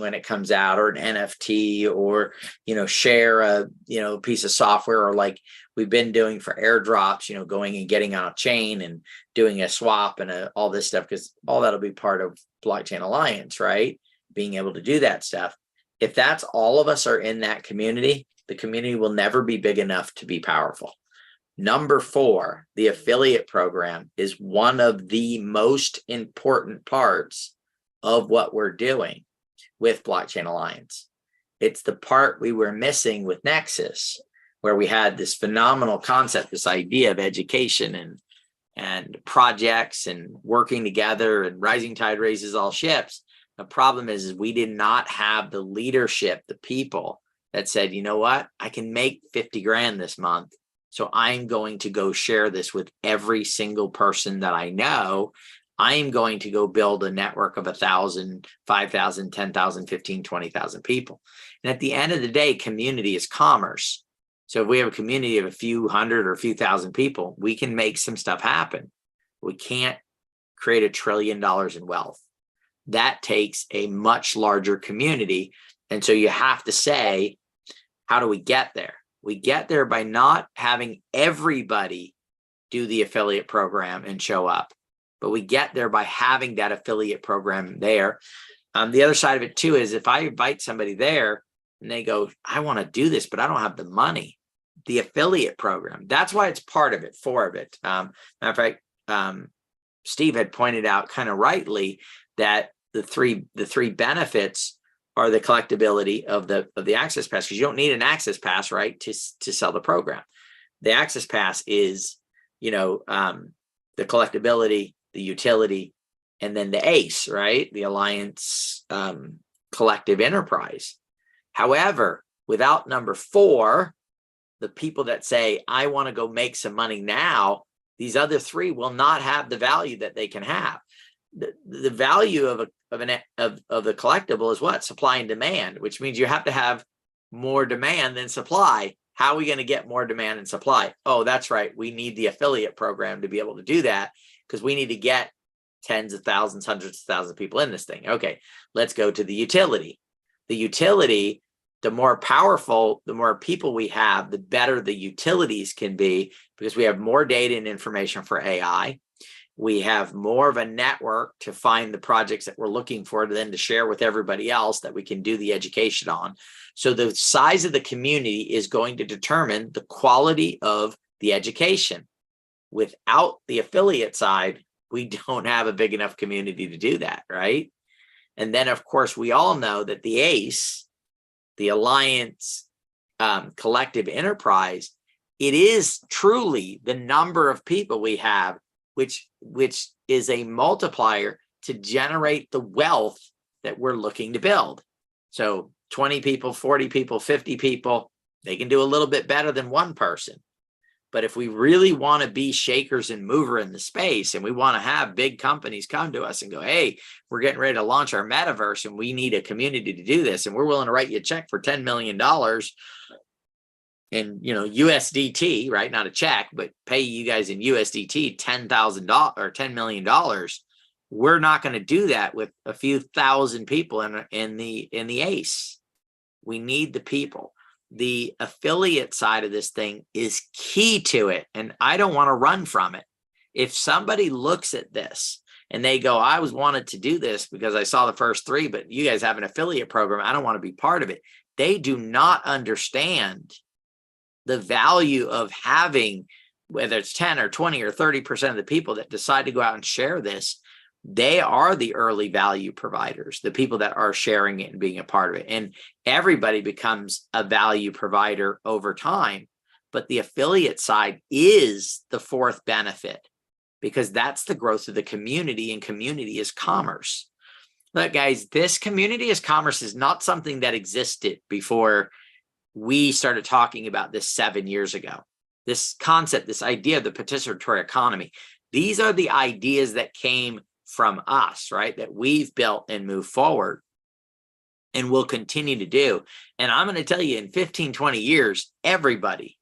when it comes out, or an NFT, or, share a, piece of software, or like we've been doing for airdrops, going and getting on a chain and doing a swap and all this stuff, because all that'll be part of Blockchain Alliance, right? Being able to do that stuff. If that's all of us are in that community, the community will never be big enough to be powerful. Number 4, the affiliate program is one of the most important parts of what we're doing with Blockchain Alliance. It's the part we were missing with Nexus, where we had this phenomenal concept, this idea of education and projects and working together, and rising tide raises all ships. The problem is we did not have the leadership, the people that said, you know what, I can make 50 grand this month, so I'm going to go share this with every single person that I know. I'm going to go build a network of 1,000, 5,000, 10,000, 15, 20,000 people. And at the end of the day, community is commerce. So if we have a community of a few hundred or a few thousand people, we can make some stuff happen. We can't create $1 trillion in wealth. That takes a much larger community. And so you have to say, how do we get there? We get there by not having everybody do the affiliate program and show up, but we get there by having that affiliate program there. The other side of it too is if I invite somebody there and they go, I want to do this, but I don't have the money. The affiliate program, that's why it's part of it, 4 of it. Matter of fact, Steve had pointed out kind of rightly that the three benefits are the collectability of the access pass, because you don't need an access pass, right, to sell the program. The access pass is, the collectability, the utility, and then the ACE, right, the Alliance Collective Enterprise. However, without number 4, the people that say, I want to go make some money now, these other 3 will not have the value that they can have. The value of the collectible is what? Supply and demand, which means you have to have more demand than supply. How are we going to get more demand and supply? Oh, that's right. We need the affiliate program to be able to do that, because we need to get tens of thousands, hundreds of thousands of people in this thing. Okay, let's go to the utility. The utility, the more powerful, the more people we have, the better the utilities can be, because we have more data and information for AI. We have more of a network to find the projects that we're looking for, to then to share with everybody else that we can do the education on. So the size of the community is going to determine the quality of the education. Without the affiliate side, we don't have a big enough community to do that, right? And then, of course, we all know that the ACE, the Alliance Collective Enterprise, it is truly the number of people we have, which is a multiplier to generate the wealth that we're looking to build. So 20 people, 40 people, 50 people, they can do a little bit better than one person. But if we really want to be shakers and mover in the space, and we want to have big companies come to us and go, hey, we're getting ready to launch our metaverse and we need a community to do this, and we're willing to write you a check for $10 million in USDT, right? Not a check, but pay you guys in USDT $10,000 or $10 million. We're not going to do that with a few thousand people in the ACE. We need the people. The affiliate side of this thing is key to it, and I don't want to run from it. If somebody looks at this and they go, I was wanted to do this because I saw the first 3, but you guys have an affiliate program, I don't want to be part of it. They do not understand the value of having, whether it's 10 or 20 or 30% of the people that decide to go out and share this, they are the early value providers, the people that are sharing it and being a part of it. And everybody becomes a value provider over time. But the affiliate side is the 4th benefit, because that's the growth of the community, and community is commerce. Look, guys, this community as commerce is not something that existed before we started talking about this 7 years ago. This concept, this idea of the participatory economy, these are the ideas that came from us, right? That we've built and moved forward and will continue to do. And I'm going to tell you, in 15, 20 years, everybody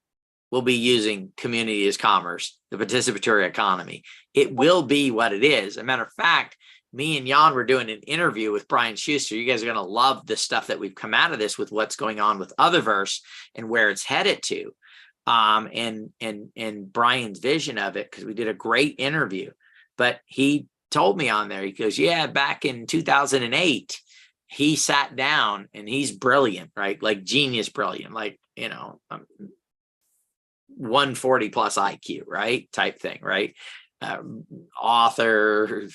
will be using community as commerce, the participatory economy. It will be what it is. As a matter of fact, me and Jan were doing an interview with Brian Shuster. You guys are going to love the stuff that we've come out of this with what's going on with Otherverse and where it's headed to. And Brian's vision of it, because we did a great interview. But he told me on there, he goes, yeah, back in 2008, he sat down, and he's brilliant, right? Like genius brilliant, like, 140 plus IQ, right? Type thing, right? Author,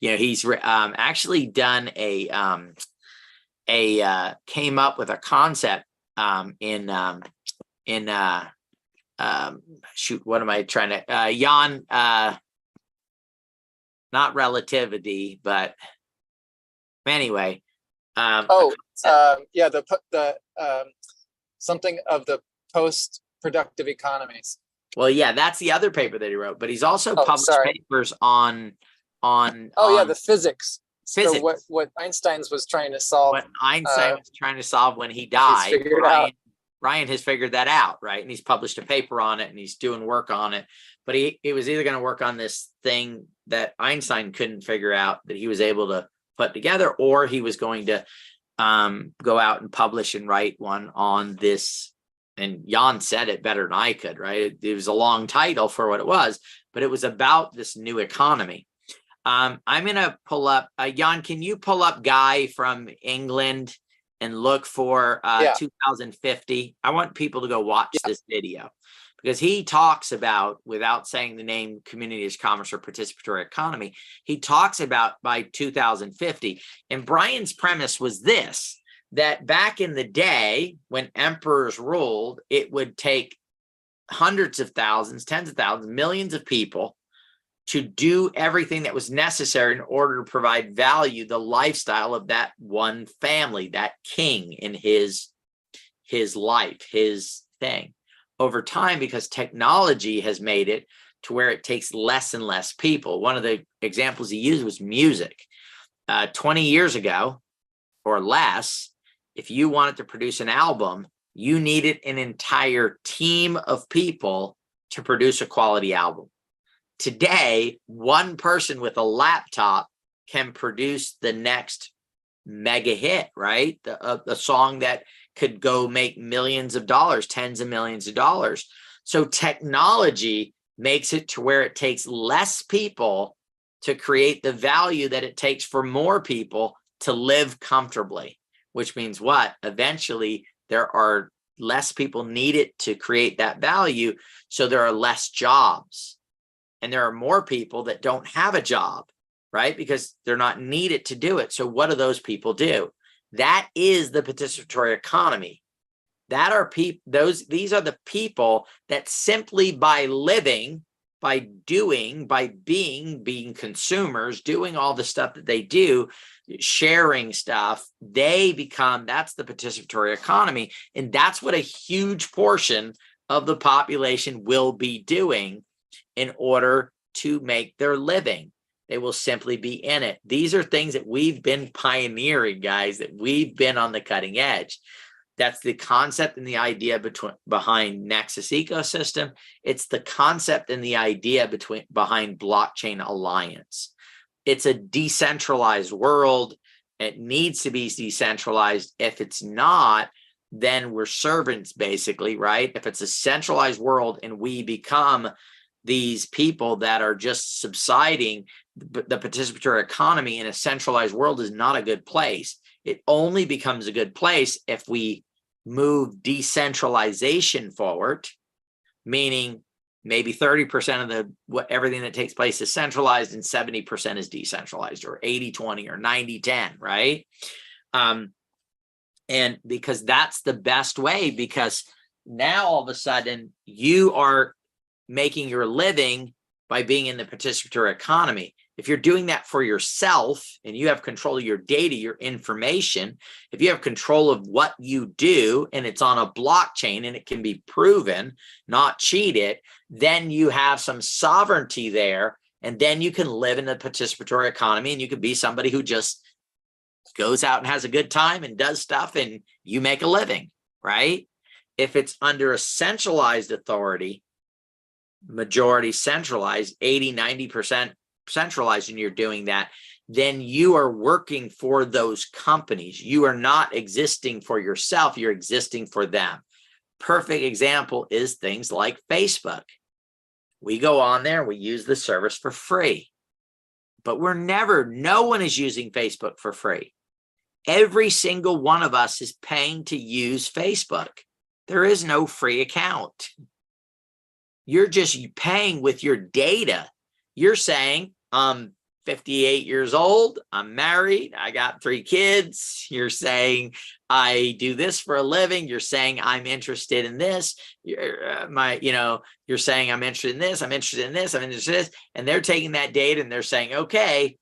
he's actually done came up with a concept shoot, what am I trying to Jan, not relativity, but anyway, yeah, the something of the post-productive economies. Well, yeah, that's the other paper that he wrote, but he's also published papers on the physics. Physics. So what Einstein was trying to solve. What Einstein was trying to solve when he died. Ryan has figured that out, right? And he's published a paper on it, and he's doing work on it. But he was either going to work on this thing that Einstein couldn't figure out that he was able to put together, or he was going to go out and publish and write one on this. And Jan said it better than I could, right? It was a long title for what it was, but it was about this new economy. I'm going to pull up, Jan, can you pull up Guy from England and look for 2050? I want people to go watch this video, because he talks about, without saying the name community-based commerce or participatory economy, he talks about by 2050. And Brian's premise was this, that back in the day when emperors ruled, it would take hundreds of thousands, tens of thousands, millions of people to do everything that was necessary in order to provide value, the lifestyle of that one family, that king in his life, his thing. Over time, because technology has made it to where it takes less and less people. One of the examples he used was music. 20 years ago or less, if you wanted to produce an album, you needed an entire team of people to produce a quality album. Today, one person with a laptop can produce the next mega hit, right? A song that could go make millions of dollars, tens of millions of dollars. So technology makes it to where it takes less people to create the value that it takes for more people to live comfortably, which means what? Eventually, there are less people needed to create that value, so there are less jobs. And there are more people that don't have a job, right? Because they're not needed to do it. So what do those people do? That is the participatory economy. That are these are the people that simply by living, by doing, by being consumers, doing all the stuff that they do, sharing stuff, that's the participatory economy. And that's what a huge portion of the population will be doing in order to make their living. They will simply be in it. These are things that we've been pioneering, guys, that we've been on the cutting edge. That's the concept and the idea behind Nexus Ecosystem. It's the concept and the idea behind Blockchain Alliance. It's a decentralized world. It needs to be decentralized. If it's not, then we're servants, basically, right? If it's a centralized world and we become these people that are just subsiding, the participatory economy in a centralized world is not a good place. It only becomes a good place if we move decentralization forward, meaning maybe 30% of everything that takes place is centralized and 70% is decentralized, or 80-20 or 90-10, right? And because that's the best way, because now all of a sudden you are making your living by being in the participatory economy. If you're doing that for yourself and you have control of your data, your information, if you have control of what you do and it's on a blockchain and it can be proven, not cheated, then you have some sovereignty there. And then you can live in the participatory economy, and you can be somebody who just goes out and has a good time and does stuff, and you make a living, right? If it's under a centralized authority, majority centralized, 80-90% centralized, and you're doing that, then you are working for those companies. You are not existing for yourself, you're existing for them. Perfect example is things like Facebook. We go on there, we use the service for free, but no one is using Facebook for free. Every single one of us is paying to use Facebook. There is no free account. You're just paying with your data. You're saying, I'm 58 years old, I'm married, I got 3 kids. You're saying, I do this for a living. You're saying, I'm interested in this. You're saying, I'm interested in this, I'm interested in this, I'm interested in this. And they're taking that data and they're saying, okay,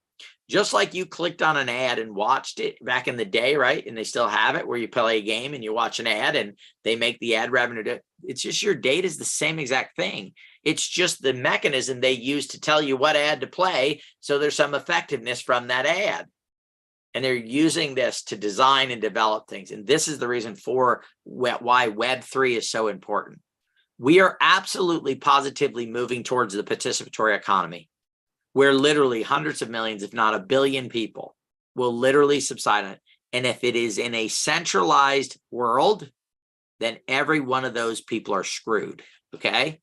just like you clicked on an ad and watched it back in the day, right? And they still have it where you play a game and you watch an ad and they make the ad revenue. It's just your data is the same exact thing. It's just the mechanism they use to tell you what ad to play. So there's some effectiveness from that ad. And they're using this to design and develop things. And this is the reason for why Web3 is so important. We are absolutely positively moving towards the participatory economy, where literally hundreds of millions, if not a billion people, will literally subside on it. And if it is in a centralized world, then every one of those people are screwed, okay?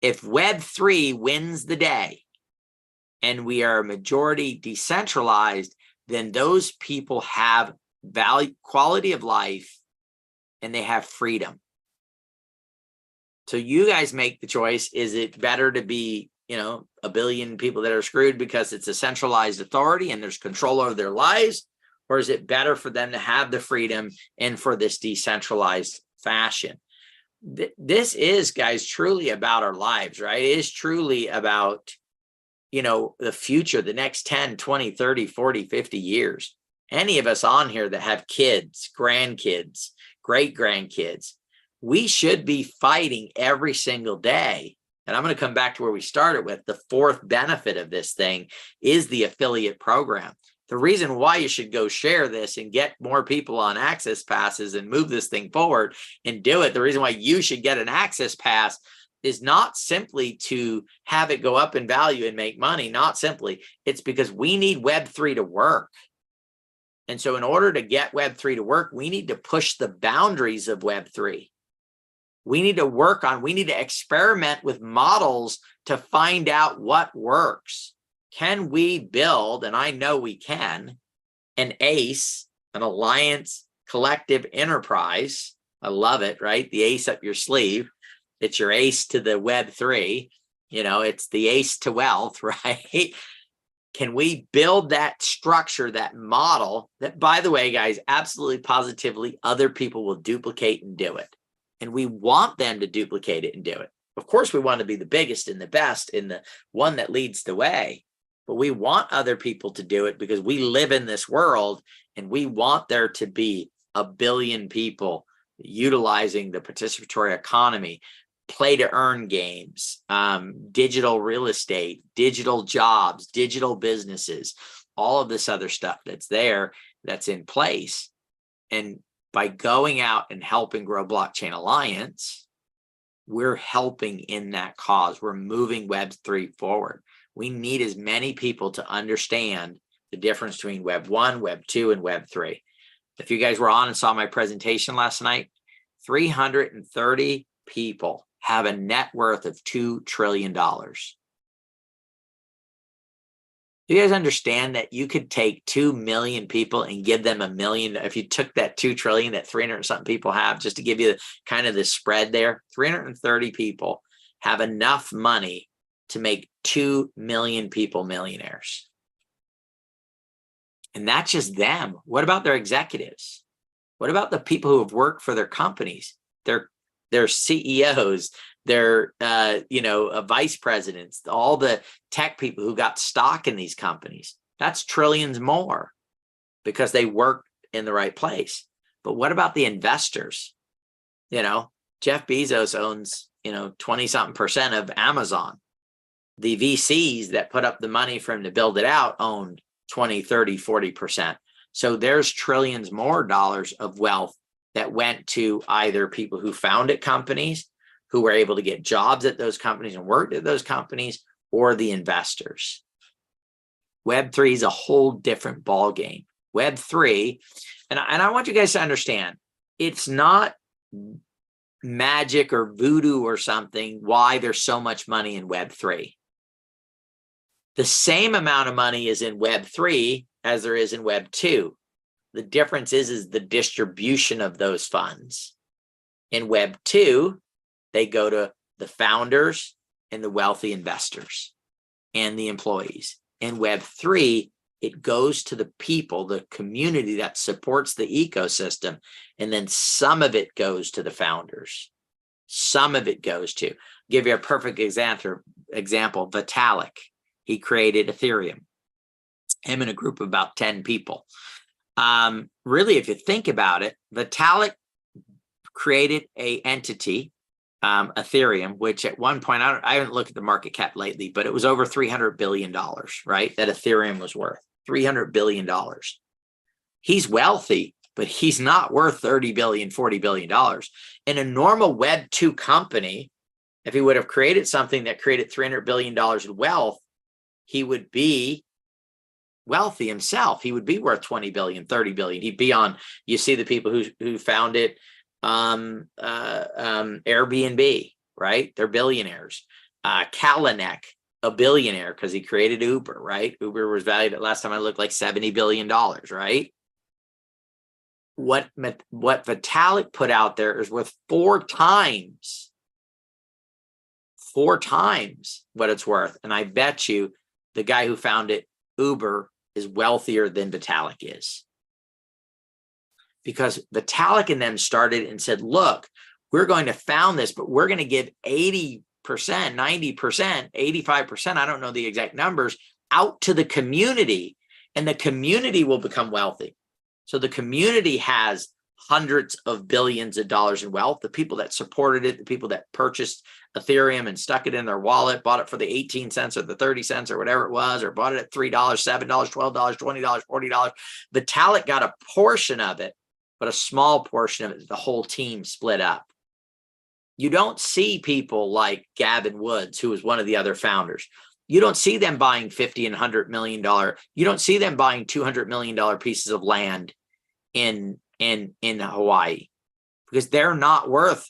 If Web3 wins the day and we are majority decentralized, then those people have value, quality of life, and they have freedom. So you guys make the choice. Is it better to be, a billion people that are screwed because it's a centralized authority and there's control over their lives? Or is it better for them to have the freedom and for this decentralized fashion? This is, guys, truly about our lives, right? It is truly about, the future, the next 10, 20, 30, 40, 50 years. Any of us on here that have kids, grandkids, great-grandkids, we should be fighting every single day. And I'm going to come back to where we started with. The fourth benefit of this thing is the affiliate program. The reason why you should go share this and get more people on access passes and move this thing forward and do it. The reason why you should get an access pass is not simply to have it go up in value and make money. Not simply. It's because we need Web3 to work. And so in order to get Web3 to work, we need to push the boundaries of Web3. We need to experiment with models to find out what works. Can we build, and I know we can, an ACE, an alliance collective enterprise? I love it, right? The ACE up your sleeve. It's your ACE to the Web3. It's the ACE to wealth, right? Can we build that structure, that model that, by the way, guys, absolutely positively, other people will duplicate and do it. And we want them to duplicate it and do it. Of course, we want to be the biggest and the best and the one that leads the way. But we want other people to do it because we live in this world and we want there to be a billion people utilizing the participatory economy, play to earn games, digital real estate, digital jobs, digital businesses, all of this other stuff that's there, that's in place. And by going out and helping grow Blockchain Alliance, we're helping in that cause. We're moving Web3 forward. We need as many people to understand the difference between Web 1, Web 2, and Web 3. If you guys were on and saw my presentation last night, 330 people have a net worth of $2 trillion. Do you guys understand that you could take 2 million people and give them $1 million? If you took that 2 trillion that 300 something people have, just to give you kind of the spread there, 330 people have enough money to make 2 million people millionaires. And that's just them. What about their executives? What about the people who have worked for their companies, their CEOs, their vice presidents, all the tech people who got stock in these companies? That's trillions more because they work in the right place. But what about the investors? Jeff Bezos owns 20-something% of Amazon. The VCs that put up the money for him to build it out own 20, 30, 40%. So there's trillions more dollars of wealth that went to either people who founded companies, who were able to get jobs at those companies and worked at those companies, or the investors. Web3 is a whole different ball game. Web3, and I want you guys to understand, it's not magic or voodoo or something why there's so much money in Web3. The same amount of money is in Web3 as there is in Web2. The difference is the distribution of those funds. In Web2, they go to the founders and the wealthy investors and the employees. In Web3, it goes to the people, the community that supports the ecosystem, and then some of it goes to the founders. Some of it goes to, give you a perfect example, Vitalik. He created Ethereum, him and a group of about 10 people. Really, if you think about it, Vitalik created a entity, Ethereum, which at one point, I haven't looked at the market cap lately, but it was over $300 billion, right? That Ethereum was worth $300 billion. He's wealthy, but he's not worth $30 billion, $40 billion. In a normal Web 2 company, if he would have created something that created $300 billion in wealth, he would be wealthy himself. He would be worth 20 billion, 30 billion. He'd be on, you see the people who founded Airbnb, right? They're billionaires. Kalanick, a billionaire because he created Uber, right? Uber was valued at last time I looked like $70 billion, right? What Vitalik put out there is worth four times what it's worth. And I bet you the guy who founded Uber is wealthier than Vitalik is. Because Vitalik and them started and said, look, we're going to found this, but we're going to give 80%, 90%, 85%, I don't know the exact numbers, out to the community, and the community will become wealthy. So the community has hundreds of billions of dollars in wealth. The people that supported it, the people that purchased Ethereum and stuck it in their wallet, bought it for the 18 cents or the 30 cents or whatever it was, or bought it at $3, $7, $12, $20, $40. Vitalik got a portion of it, but a small portion of it, the whole team split up. You don't see people like Gavin Woods, who was one of the other founders. You don't see them buying $50 and $100 million. You don't see them buying $200 million pieces of land in Hawaii, because they're not worth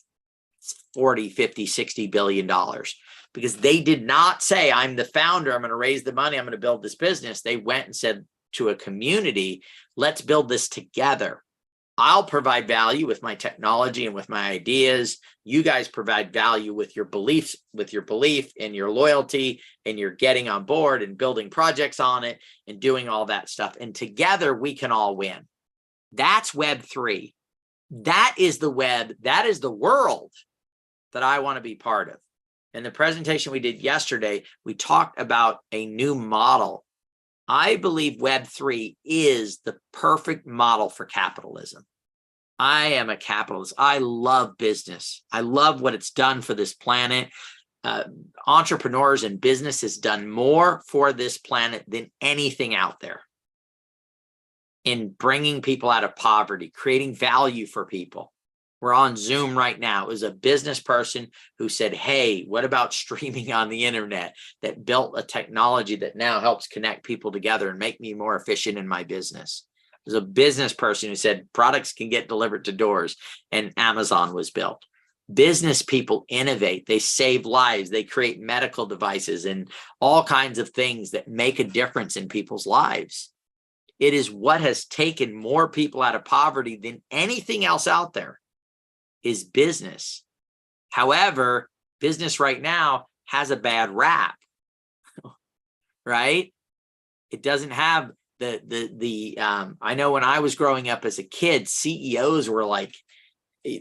40, 50, 60 billion dollars, because they did not say, I'm the founder, I'm going to raise the money, I'm going to build this business. They went and said to a community, let's build this together. I'll provide value with my technology and with my ideas. You guys provide value with your beliefs, with your belief and your loyalty, and you're getting on board and building projects on it and doing all that stuff. And together we can all win. That's Web3. That is the web. That is the world that I want to be part of. In the presentation we did yesterday, we talked about a new model. I believe Web3 is the perfect model for capitalism. I am a capitalist. I love business. I love what it's done for this planet. Entrepreneurs and business has done more for this planet than anything out there in bringing people out of poverty, creating value for people. We're on Zoom right now. It was a business person who said, hey, what about streaming on the internet, that built a technology that now helps connect people together and make me more efficient in my business. There's a business person who said products can get delivered to doors, and Amazon was built. Business people innovate, they save lives, they create medical devices and all kinds of things that make a difference in people's lives. It is what has taken more people out of poverty than anything else out there, is business. However, business right now has a bad rap, right? It doesn't have I know when I was growing up as a kid, CEOs were like,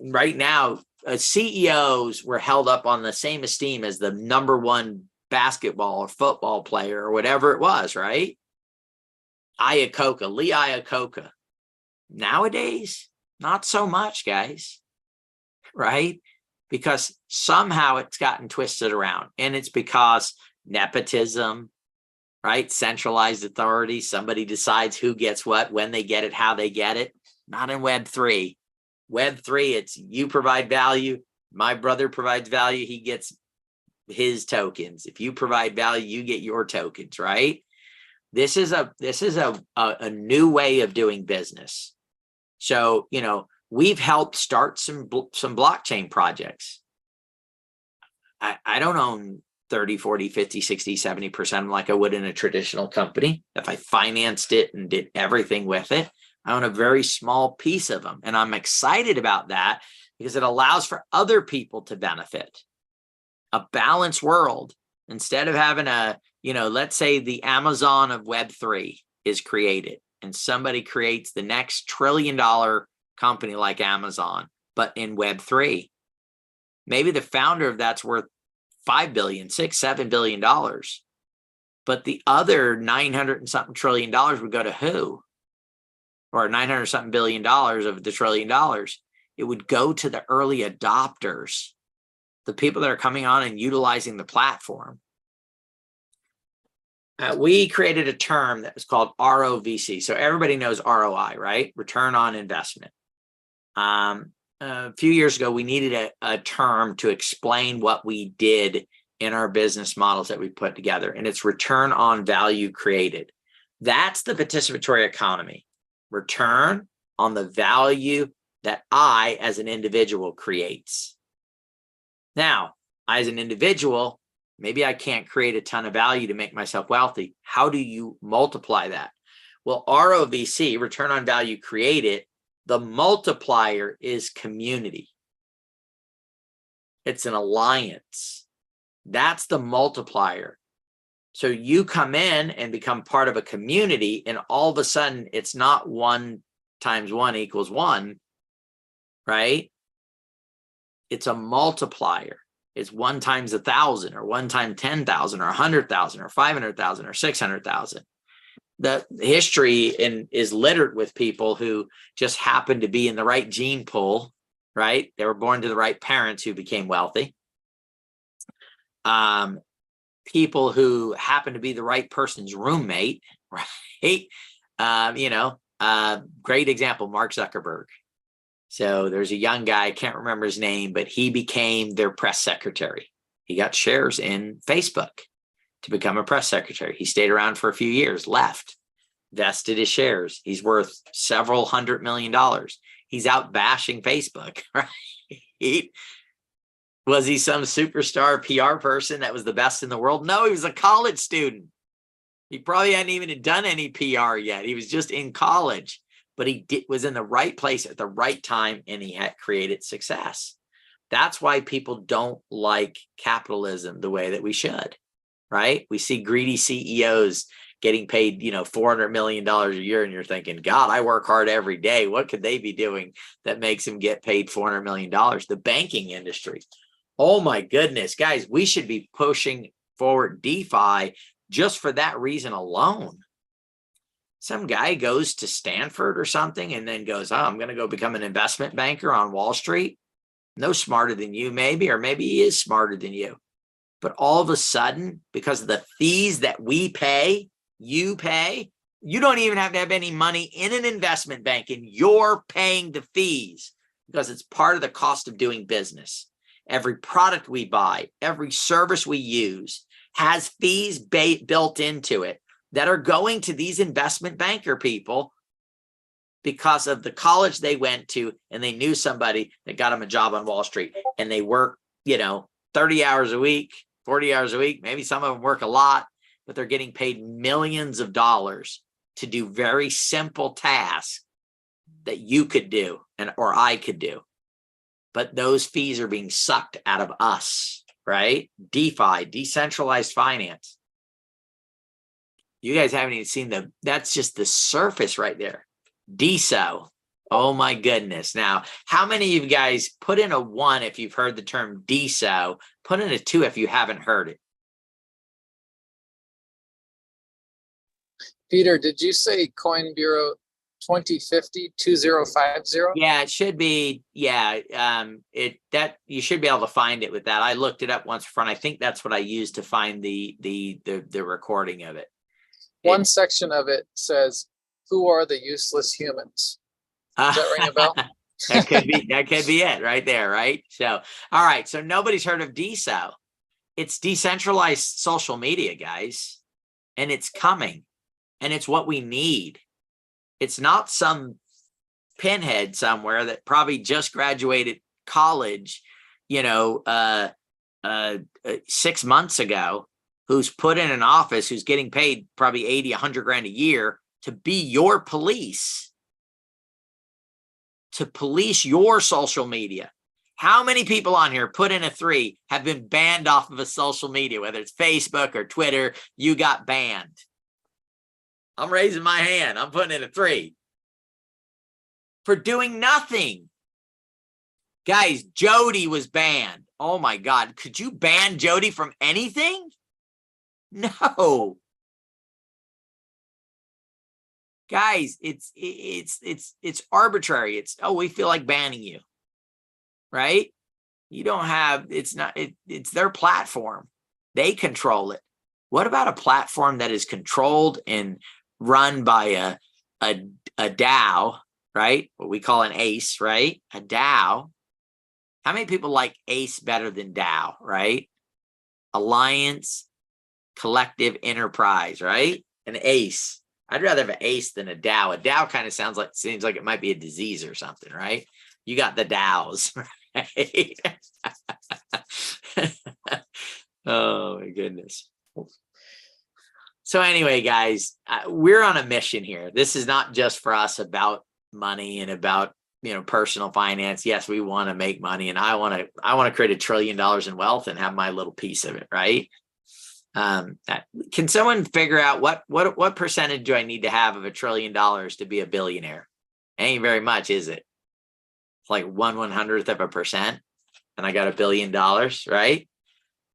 right now, CEOs were held up on the same esteem as the #1 basketball or football player or whatever it was, right? Lee Iacocca. Nowadays, not so much, guys, right? Because somehow it's gotten twisted around, and it's because nepotism, right? Centralized authority. Somebody decides who gets what, when they get it, how they get it. Not in Web3. Web3, it's you provide value. My brother provides value. He gets his tokens. If you provide value, you get your tokens, right? This is a new way of doing business. So, you know, we've helped start some blockchain projects. I don't own 30, 40, 50, 60, 70% like I would in a traditional company. If I financed it and did everything with it, I own a very small piece of them. And I'm excited about that because it allows for other people to benefit. A balanced world. Instead of having a, you know, let's say the Amazon of Web3 is created and somebody creates the next $1 trillion company like Amazon, but in Web3, maybe the founder of that's worth $5 billion, $6, $7 billion. But the other 900 and something trillion dollars would go to who? Or 900 something billion dollars of the $1 trillion. It would go to the early adopters, the people that are coming on and utilizing the platform. We created a term that was called ROVC. So everybody knows ROI, right? Return on investment. A few years ago, we needed a term to explain what we did in our business models that we put together, and it's return on value created. That's the participatory economy. Return on the value that I, as an individual, creates. Now, as an individual, maybe I can't create a ton of value to make myself wealthy. How do you multiply that? Well, ROVC, return on value created, the multiplier is community. It's an alliance. That's the multiplier. So you come in and become part of a community, and all of a sudden it's not 1 times 1 equals 1, right? It's a multiplier. It's 1 times 1,000 or 1 times 10,000 or 100,000 or 500,000 or 600,000. The history is littered with people who just happened to be in the right gene pool, right? They were born to the right parents who became wealthy. People who happen to be the right person's roommate, right? Great example, Mark Zuckerberg. So there's a young guy, I can't remember his name, but he became their press secretary. He got shares in Facebook to become a press secretary. He stayed around for a few years, left, vested his shares. He's worth several $100 million. He's out bashing Facebook, right? Was he some superstar PR person that was the best in the world? No, he was a college student. He probably hadn't even done any PR yet. He was just in college, but he was in the right place at the right time, and he had created success. That's why people don't like capitalism the way that we should. Right? We see greedy CEOs getting paid, $400 million a year, and you're thinking, God, I work hard every day. What could they be doing that makes them get paid $400 million? The banking industry. Oh my goodness, guys, we should be pushing forward DeFi just for that reason alone. Some guy goes to Stanford or something and then goes, oh, I'm going to go become an investment banker on Wall Street. No smarter than you, maybe, or maybe he is smarter than you. But all of a sudden, because of the fees that we pay, you don't even have to have any money in an investment bank, and you're paying the fees because it's part of the cost of doing business. Every product we buy, every service we use has fees built into it that are going to these investment banker people because of the college they went to, and they knew somebody that got them a job on Wall Street, and they work, 30 hours a week, 40 hours a week. Maybe some of them work a lot, but they're getting paid millions of dollars to do very simple tasks that you could do or I could do. But those fees are being sucked out of us, right? DeFi, decentralized finance. You guys haven't even seen that's just the surface right there. DeSo. Oh my goodness. Now, how many of you guys put in a 1 if you've heard the term DeSo? Put in a 2 if you haven't heard it. Peter, did you say Coin Bureau 2050 2050? Yeah, it should be. Yeah, you should be able to find it with that. I looked it up once before, and I think that's what I used to find the recording of it. One section of it says, "Who are the useless humans?" Does that ring a bell? That could be it right there, right? So, all right. So nobody's heard of DeSo. It's decentralized social media, guys, and it's coming. And it's what we need. It's not some pinhead somewhere that probably just graduated college, 6 months ago, who's put in an office, who's getting paid probably 80, 100 grand a year to be your police, to police your social media. How many people on here, put in a 3, have been banned off of a social media, whether it's Facebook or Twitter? You got banned. I'm raising my hand. I'm putting in a 3 for doing nothing. Guys, Jody was banned. Oh my God. Could you ban Jody from anything? No. Guys, it's arbitrary. It's, oh, we feel like banning you. Right? You don't have, it's their platform. They control it. What about a platform that is controlled and run by a DAO, right? What we call an ACE, right? A DAO. How many people like ACE better than DAO, right? Alliance, collective enterprise, right? An ACE. I'd rather have an ACE than a DAO. A DAO kind of seems like it might be a disease or something, right? You got the DAOs, right? Oh my goodness. So anyway, guys, we're on a mission here. This is not just for us about money and about, personal finance. Yes, we want to make money, and I want to create $1 trillion in wealth and have my little piece of it, right? Can someone figure out what percentage do I need to have of $1 trillion to be a billionaire? Ain't very much, is it? It's like 1/100% and I got $1 billion, right?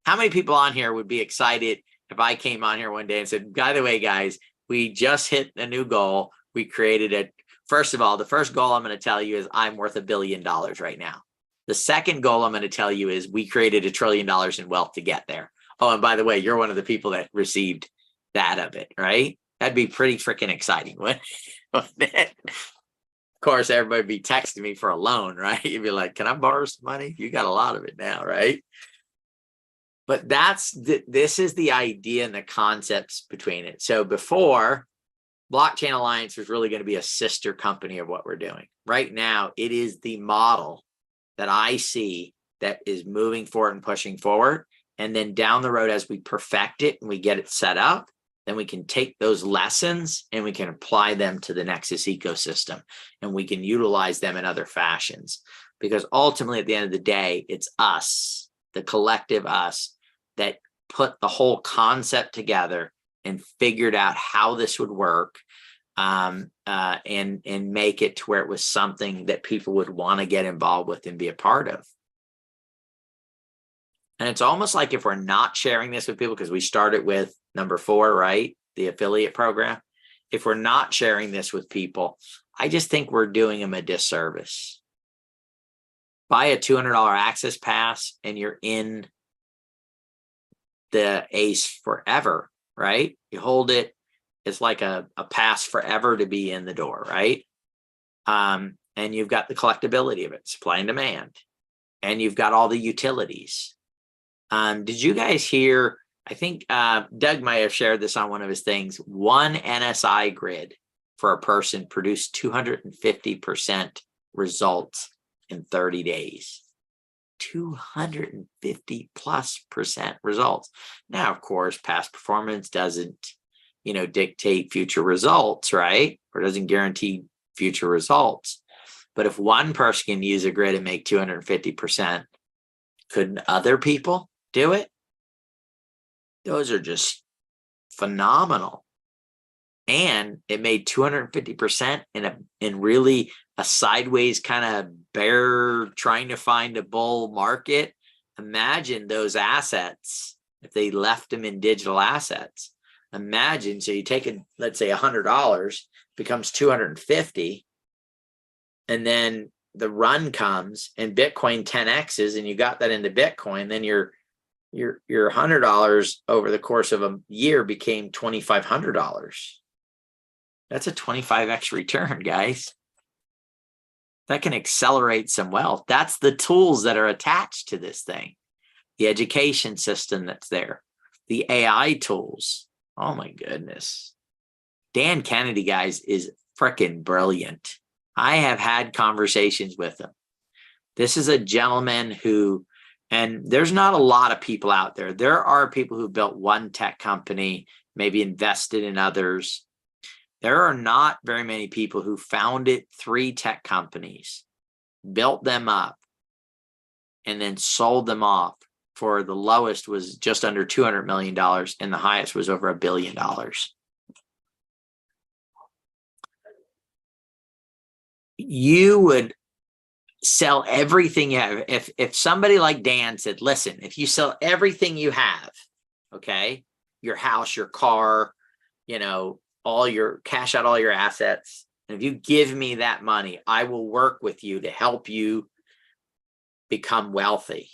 How many people on here would be excited if I came on here one day and said, by the way, guys, we just hit a new goal. We created it. First of all, the first goal I'm going to tell you is I'm worth $1 billion right now. The second goal I'm going to tell you is we created $1 trillion in wealth to get there. Oh, and by the way, you're one of the people that received that of it, right? That'd be pretty freaking exciting, wouldn't it? Of course, everybody would be texting me for a loan, right? You'd be like, can I borrow some money? You got a lot of it now, right? But this is the idea and the concepts between it. So before, Blockchain Alliance was really going to be a sister company of what we're doing. Right now, it is the model that I see that is moving forward and pushing forward. And then down the road, as we perfect it and we get it set up, then we can take those lessons and we can apply them to the Nexus ecosystem, and we can utilize them in other fashions. Because ultimately, at the end of the day, it's us, the collective us, that put the whole concept together and figured out how this would work, and make it to where it was something that people would want to get involved with and be a part of. And it's almost like if we're not sharing this with people, because we started with number 4, right? The affiliate program. If we're not sharing this with people, I just think we're doing them a disservice. Buy a $200 access pass and you're in the ACE forever, right? You hold it. It's like a pass forever to be in the door, right? And you've got the collectability of it, supply and demand. And you've got all the utilities. Did you guys hear, I think Doug might have shared this on one of his things, one NSI grid for a person produced 250% results in 30 days. 250+% results. Now, of course, past performance doesn't, dictate future results, right? Or doesn't guarantee future results. But if one person can use a grid and make 250%, couldn't other people do it? Those are just phenomenal. And it made 250% in really a sideways kind of bear trying to find a bull market. Imagine those assets if they left them in digital assets. Imagine, so you take let's say $100 becomes 250, and then the run comes and Bitcoin 10x's and you got that into Bitcoin, then your $100 over the course of a year became $2,500. That's a 25x return, guys. That can accelerate some wealth. That's the tools that are attached to this thing. The education system that's there, the AI tools. Oh my goodness. Dan Kennedy, guys, is freaking brilliant. I have had conversations with him. This is a gentleman who, and there's not a lot of people out there. There are people who built one tech company, maybe invested in others. There are not very many people who founded 3 tech companies, built them up, and then sold them off for the lowest was just under $200 million and the highest was over $1 billion. You would sell everything you have. If somebody like Dan said, listen, if you sell everything you have, okay, your house, your car, you know, all your cash out all your assets, and if you give me that money, I will work with you to help you become wealthy.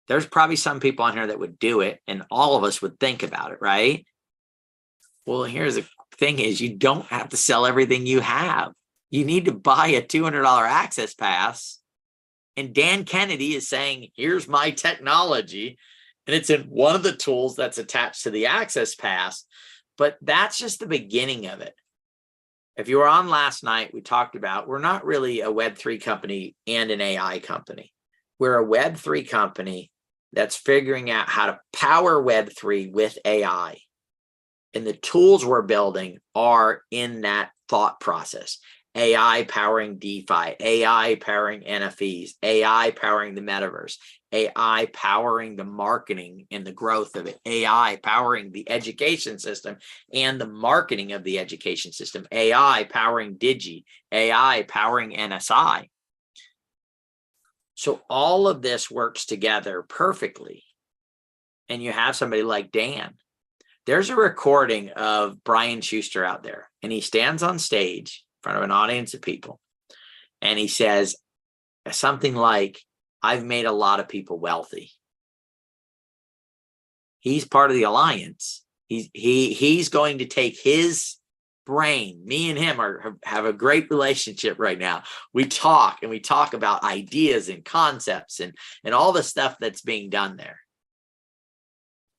There's probably some people on here that would do it, and all of us would think about it, right? Well, here's the thing is you don't have to sell everything you have. You need to buy a $200 access pass. And Dan Kennedy is saying, here's my technology. And it's in one of the tools that's attached to the access pass. But that's just the beginning of it. If you were on last night, we talked about we're not really a Web3 company and an AI company. We're a Web3 company that's figuring out how to power Web3 with AI. And the tools we're building are in that thought process. AI powering DeFi, AI powering NFTs, AI powering the metaverse, AI powering the marketing and the growth of it, AI powering the education system and the marketing of the education system, AI powering Digi, AI powering NSI. So all of this works together perfectly. And you have somebody like Dan. There's a recording of Brian Shuster out there, and he stands on stage in front of an audience of people, and he says something like, I've made a lot of people wealthy. He's part of the alliance. He's going to take his brain. Me and him have a great relationship right now. We talk about ideas and concepts and all the stuff that's being done there.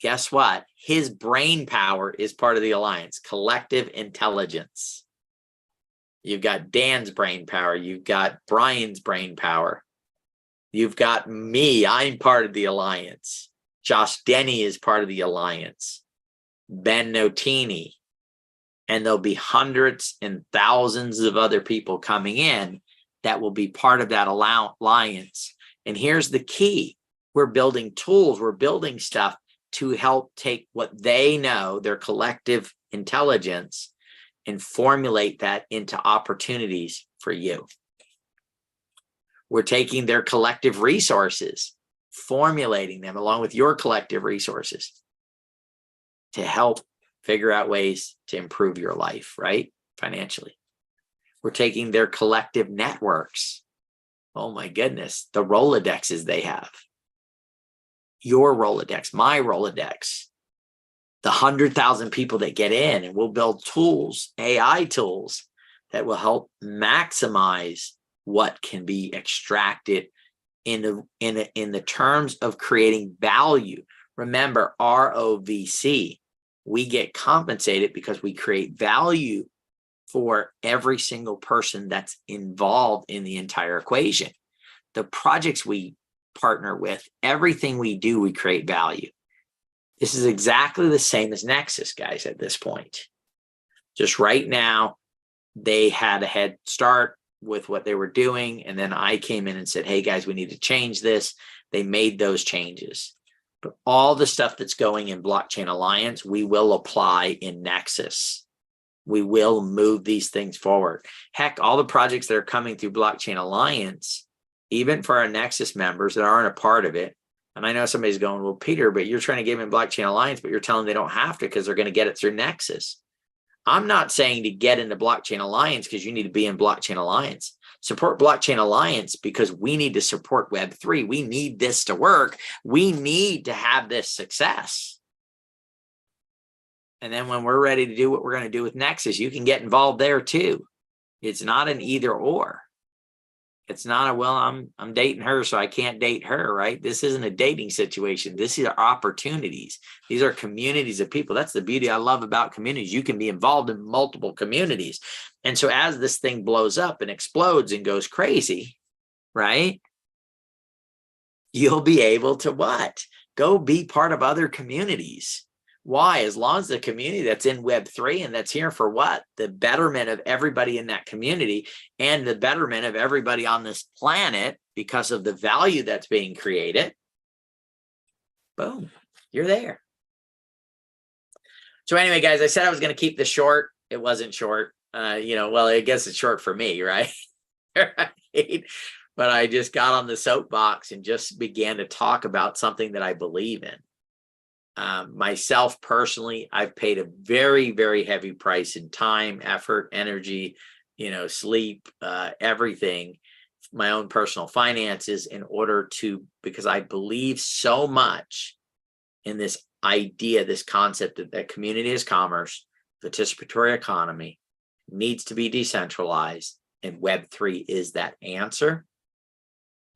Guess what? His brain power is part of the alliance, collective intelligence. You've got Dan's brain power. You've got Brian's brain power. You've got me. I'm part of the alliance. Josh Denny is part of the alliance. Ben Notini. And there'll be hundreds and thousands of other people coming in that will be part of that alliance. And here's the key. We're building tools. We're building stuff to help take what they know, their collective intelligence, and formulate that into opportunities for you. We're taking their collective resources, formulating them along with your collective resources to help figure out ways to improve your life, right? Financially. We're taking their collective networks. Oh my goodness, the Rolodexes they have. Your Rolodex, my Rolodex, the 100,000 people that get in, and we'll build tools, AI tools that will help maximize what can be extracted in the terms of creating value. Remember, ROVC, we get compensated because we create value for every single person that's involved in the entire equation. The projects we partner with, everything we do, we create value. This is exactly the same as Nexus, guys, at this point. Just right now, they had a head start with what they were doing, and then I came in and said, hey, guys, we need to change this. They made those changes. But all the stuff that's going in Blockchain Alliance, we will apply in Nexus. We will move these things forward. Heck, all the projects that are coming through Blockchain Alliance, even for our Nexus members that aren't a part of it, and I know somebody's going, well, Peter, but you're trying to give them Blockchain Alliance, but you're telling them they don't have to because they're going to get it through Nexus. I'm not saying to get into Blockchain Alliance because you need to be in Blockchain Alliance. Support Blockchain Alliance because we need to support Web3. We need this to work. We need to have this success. And then when we're ready to do what we're going to do with Nexus, you can get involved there too. It's not an either or. It's not a, well, I'm dating her, so I can't date her, right? This isn't a dating situation. This is opportunities. These are communities of people. That's the beauty I love about communities. You can be involved in multiple communities. And so as this thing blows up and explodes and goes crazy, right? You'll be able to what? Go be part of other communities. Why? As long as the community that's in Web3 and that's here for what? The betterment of everybody in that community and the betterment of everybody on this planet because of the value that's being created. Boom, you're there. So anyway, guys, I said I was going to keep this short. It wasn't short. Well, I guess it's short for me, right? Right? But I just got on the soapbox and just began to talk about something that I believe in. Myself personally, I've paid a very, very heavy price in time, effort, energy, sleep, everything, my own personal finances in order to, because I believe so much in this idea, this concept that community is commerce, participatory economy needs to be decentralized, and Web3 is that answer.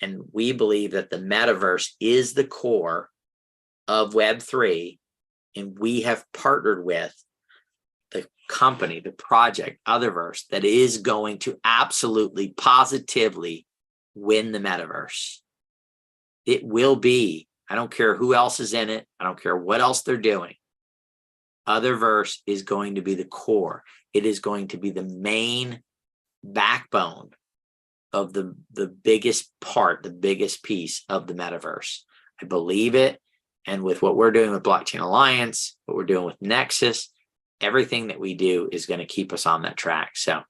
And we believe that the metaverse is the core of Web3, and we have partnered with the company, the project, Otherverse, that is going to absolutely, positively win the metaverse. It will be, I don't care who else is in it, I don't care what else they're doing. Otherverse is going to be the core. It is going to be the main backbone of the biggest part, the biggest piece of the metaverse. I believe it. And with what we're doing with Blockchain Alliance, what we're doing with Nexus, everything that we do is going to keep us on that track. So,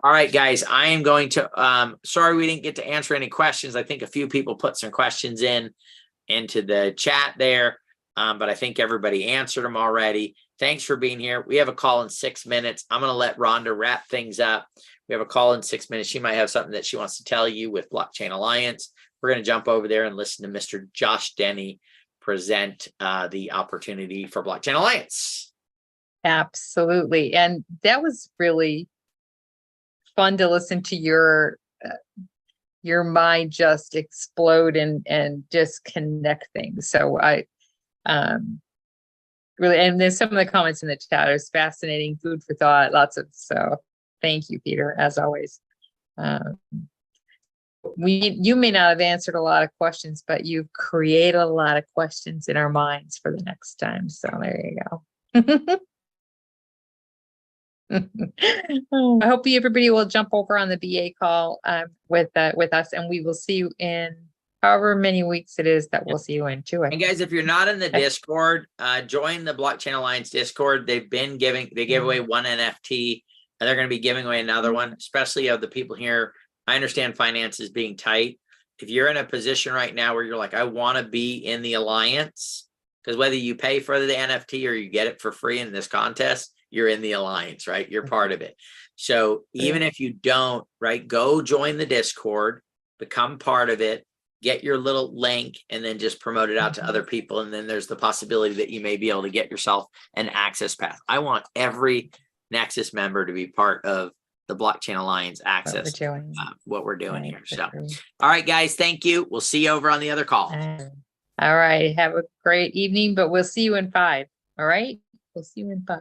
all right, guys, I am going to, sorry we didn't get to answer any questions. I think a few people put some questions into the chat there, but I think everybody answered them already. Thanks for being here. We have a call in 6 minutes. I'm going to let Rhonda wrap things up. We have a call in 6 minutes. She might have something that she wants to tell you with Blockchain Alliance. We're going to jump over there and listen to Mr. Josh Denny present the opportunity for Blockchain Alliance. Absolutely. And that was really fun to listen to your mind just explode and just connect things. So I really, and there's some of the comments in the chat is fascinating, food for thought, so thank you, Peter, as always. You may not have answered a lot of questions, but you've created a lot of questions in our minds for the next time. So there you go. I hope everybody will jump over on the BA call with us, and we will see you in however many weeks it is that we'll see you in too. And guys, if you're not in the Discord, join the Blockchain Alliance Discord. They gave away one NFT, and they're going to be giving away another one, especially of the people here. I understand finance is being tight. If you're in a position right now where you're like, I want to be in the Alliance, because whether you pay for the NFT or you get it for free in this contest, you're in the Alliance, right? You're part of it. So even if you don't, right, go join the Discord, become part of it, get your little link, and then just promote it out to other people. And then there's the possibility that you may be able to get yourself an access path. I want every Nexus member to be part of the Blockchain Alliance access, what we're doing here. So, all right, guys, thank you. We'll see you over on the other call. All right. Have a great evening, but we'll see you in 5. All right. We'll see you in 5.